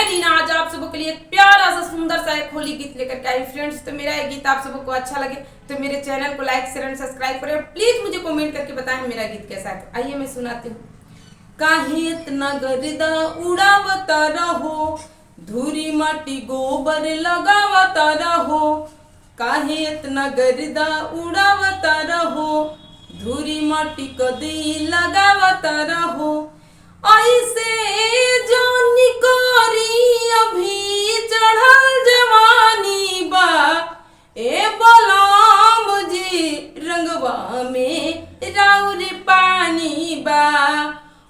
मैं रीना आज आप सबों के लिए एक प्यारा सा सुंदर सा एक होली गीत लेकर के आई फ्रेंड्स। तो मेरा ये गीत आप सबों को अच्छा लगे तो मेरे चैनल को लाइक शेयर एंड सब्सक्राइब करें और प्लीज मुझे कमेंट करके बताएं मेरा गीत कैसा है। तो आइए मैं सुनाती हूँ। काहे इतना गर्दा उड़ावता रहो, धूरी माटी गोबर लगावता रहो। काहे इतना गर्दा उड़ावता रहो, धूरी माटी कदी लगावता रहो। ऐसे जानी कोरी अभी चढ़ल जवानी बा, ए बलराम जी रंगवा में राउर पानी बा।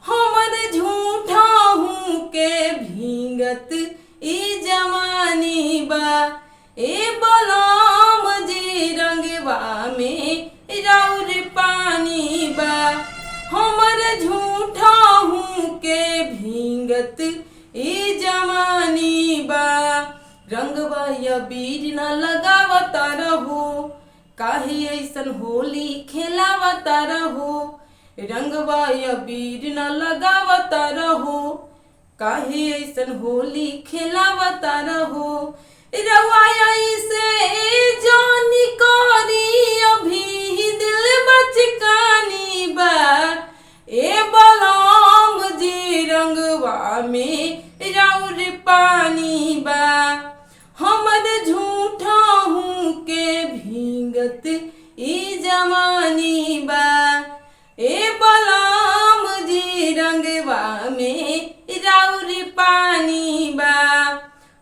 हमर झूठा हूँ के भींगत ई जवानी बा, ए बलराम जी रंगवा में राउर पानी बा। हमर झूठा हूँ के भींगत ई जवानी बा। रंगवा या बीर न लगावता रहो, काहे ऐसन होली खेलावता रहो। रंगवा या बीर न लगावता रहो, काहे ऐसन होली खेलावता रहो। रवा ऐसे जानी करी अभी दिल बचकानी बा, ए बलराम जी रंगवा में राउर पानी बा। हमर झूठा हूँ के भींगत ई जवानी बा, ए बलराम जी रंगवा में राउर पानी बा।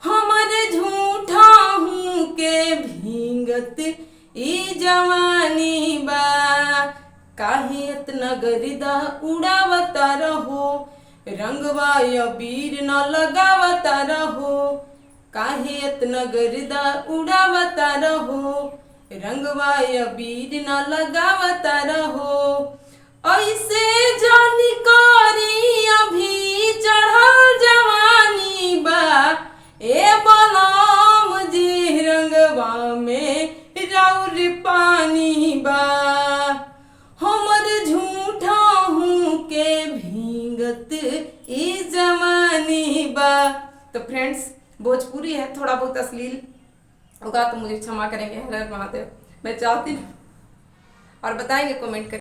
हमर झूठा हूँ के भींगत ई जवानी बा। काहे इतना गर्दा उड़ावता रहो, रंगवा अबीर न लगावता रहो। काहे इतना गर्दा उड़ावता रहो, रंगवा अबीर न लगावता रहो। ऐसे जानी करी अभी चढ़ल जवानी बा, ए बलराम जी रंगवा में राउर पानी बा। हमर झूठा हूँ के भींगत ई जवानी बा। तो फ्रेंड्स भोजपुरी है, थोड़ा बहुत अश्लील होगा तो मुझे क्षमा करेंगे। हर हर महादेव। मैं चाहती हूँ और बताएंगे कमेंट कर।